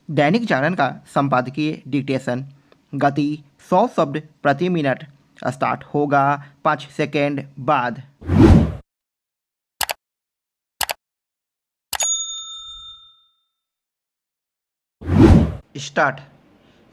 दैनिक जागरण का संपादकीय डिक्टेशन। गति 100 शब्द प्रति मिनट। स्टार्ट होगा 5 सेकेंड बाद। स्टार्ट।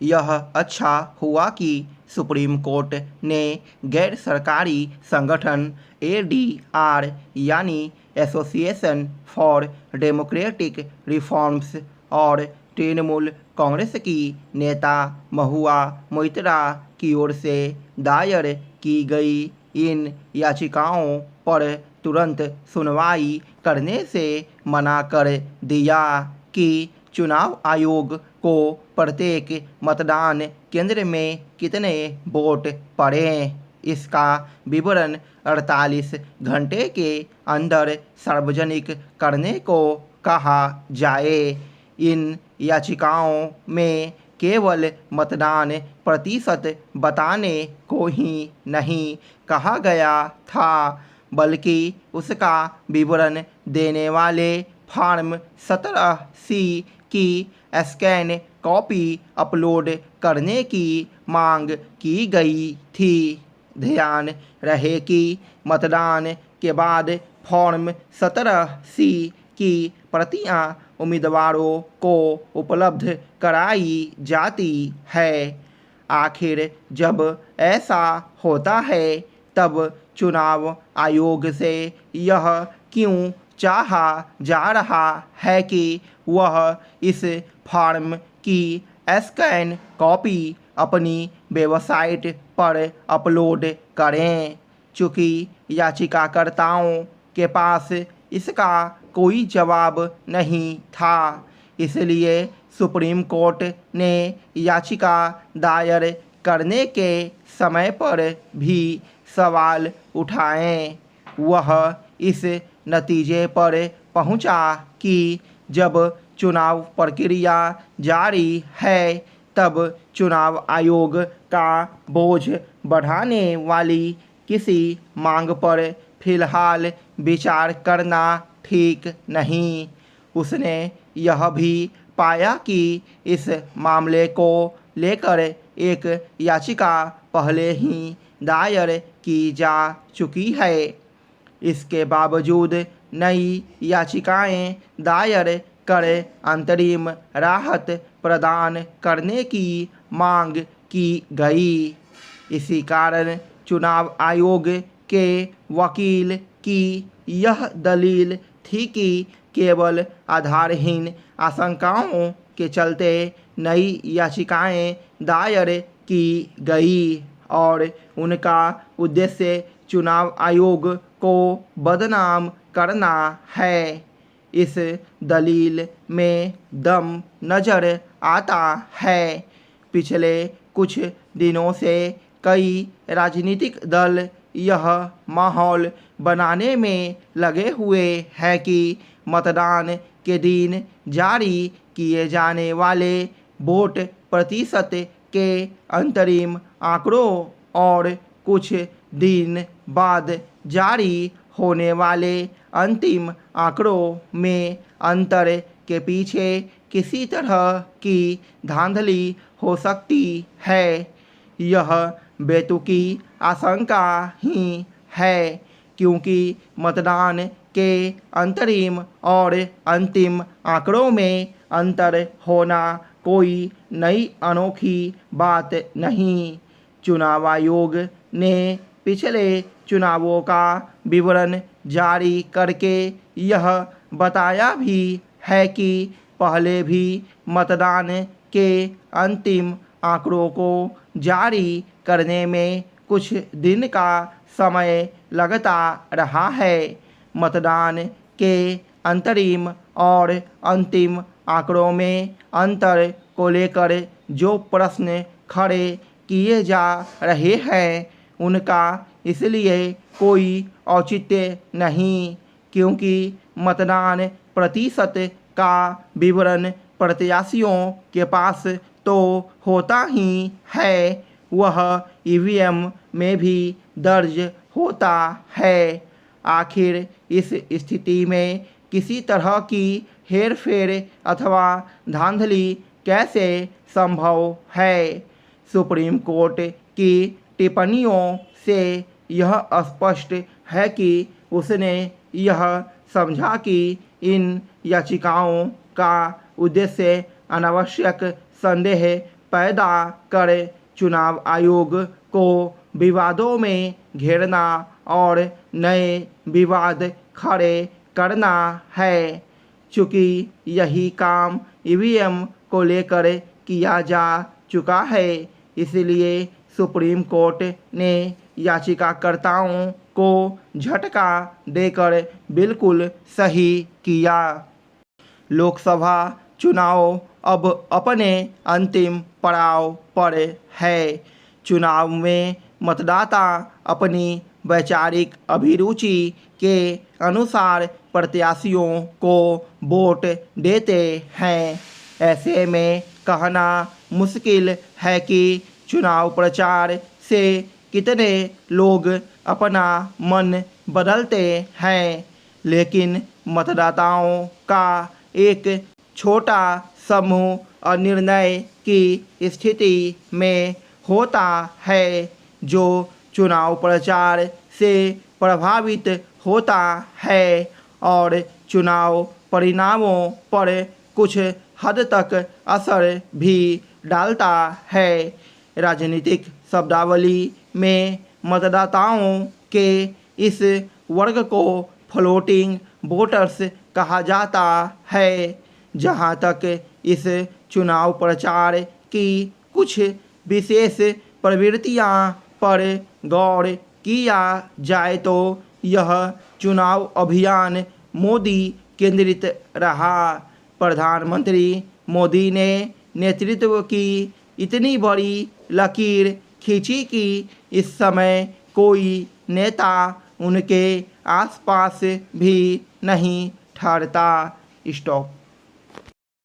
यह अच्छा हुआ कि सुप्रीम कोर्ट ने गैर सरकारी संगठन ADR यानी एसोसिएशन फॉर डेमोक्रेटिक रिफॉर्म्स और तृणमूल कांग्रेस की नेता महुआ मोइत्रा की ओर से दायर की गई इन याचिकाओं पर तुरंत सुनवाई करने से मना कर दिया कि चुनाव आयोग को प्रत्येक मतदान केंद्र में कितने वोट पड़े इसका विवरण 48 घंटे के अंदर सार्वजनिक करने को कहा जाए। इन याचिकाओं में केवल मतदान प्रतिशत बताने को ही नहीं कहा गया था, बल्कि उसका विवरण देने वाले फॉर्म 17C की स्कैन कॉपी अपलोड करने की मांग की गई थी। ध्यान रहे कि मतदान के बाद फॉर्म 17C की प्रतियां उम्मीदवारों को उपलब्ध कराई जाती है। आखिर जब ऐसा होता है तब चुनाव आयोग से यह क्यों चाहा जा रहा है कि वह इस फॉर्म की स्कैन कॉपी अपनी वेबसाइट पर अपलोड करें? चूँकि याचिकाकर्ताओं के पास इसका कोई जवाब नहीं था, इसलिए सुप्रीम कोर्ट ने याचिका दायर करने के समय पर भी सवाल उठाए। वह इस नतीजे पर पहुंचा कि जब चुनाव प्रक्रिया जारी है तब चुनाव आयोग का बोझ बढ़ाने वाली किसी मांग पर फिलहाल विचार करना ठीक नहीं। उसने यह भी पाया कि इस मामले को लेकर एक याचिका पहले ही दायर की जा चुकी है। इसके बावजूद नई याचिकाएं दायर कर अंतरिम राहत प्रदान करने की मांग की गई। इसी कारण चुनाव आयोग के वकील की यह दलील थी कि केवल आधारहीन आशंकाओं के चलते नई याचिकाएं दायर की गई और उनका उद्देश्य चुनाव आयोग को बदनाम करना है। इस दलील में दम नज़र आता है। पिछले कुछ दिनों से कई राजनीतिक दल यह माहौल बनाने में लगे हुए हैं कि मतदान के दिन जारी किए जाने वाले वोट प्रतिशत के अंतरिम आंकड़ों और कुछ दिन बाद जारी होने वाले अंतिम आंकड़ों में अंतर के पीछे किसी तरह की धांधली हो सकती है। यह बेतुकी आशंका ही है क्योंकि मतदान के अंतरिम और अंतिम आंकड़ों में अंतर होना कोई नई अनोखी बात नहीं। चुनाव आयोग ने पिछले चुनावों का विवरण जारी करके यह बताया भी है कि पहले भी मतदान के अंतिम आंकड़ों को जारी करने में कुछ दिन का समय लगता रहा है। मतदान के अंतरिम और अंतिम आंकड़ों में अंतर को लेकर जो प्रश्न खड़े किए जा रहे हैं उनका इसलिए कोई औचित्य नहीं क्योंकि मतदान प्रतिशत का विवरण प्रत्याशियों के पास तो होता ही है, वह EVM में भी दर्ज होता है। आखिर इस स्थिति में किसी तरह की हेरफेर अथवा धांधली कैसे संभव है। सुप्रीम कोर्ट की टिप्पणियों से यह स्पष्ट है कि उसने यह समझा कि इन याचिकाओं का उद्देश्य अनावश्यक संदेह पैदा कर चुनाव आयोग को विवादों में घेरना और नए विवाद खड़े करना है। चूँकि यही काम ईवीएम को लेकर किया जा चुका है, इसलिए सुप्रीम कोर्ट ने याचिकाकर्ताओं को झटका देकर बिल्कुल सही किया। लोकसभा चुनाव अब अपने अंतिम पड़ाव पर है। चुनाव में मतदाता अपनी वैचारिक अभिरुचि के अनुसार प्रत्याशियों को वोट देते हैं। ऐसे में कहना मुश्किल है कि चुनाव प्रचार से कितने लोग अपना मन बदलते हैं, लेकिन मतदाताओं का एक छोटा समूह अनिर्णय की स्थिति में होता है, जो चुनाव प्रचार से प्रभावित होता है और चुनाव परिणामों पर कुछ हद तक असर भी डालता है। राजनीतिक शब्दावली में मतदाताओं के इस वर्ग को फ्लोटिंग वोटर्स कहा जाता है। जहां तक इस चुनाव प्रचार की कुछ विशेष प्रवृत्तियां पर गौर किया जाए तो यह चुनाव अभियान मोदी केंद्रित रहा। प्रधानमंत्री मोदी ने नेतृत्व की इतनी बड़ी लकीर खींची कि इस समय कोई नेता उनके आसपास भी नहीं ठहरता। स्टॉप।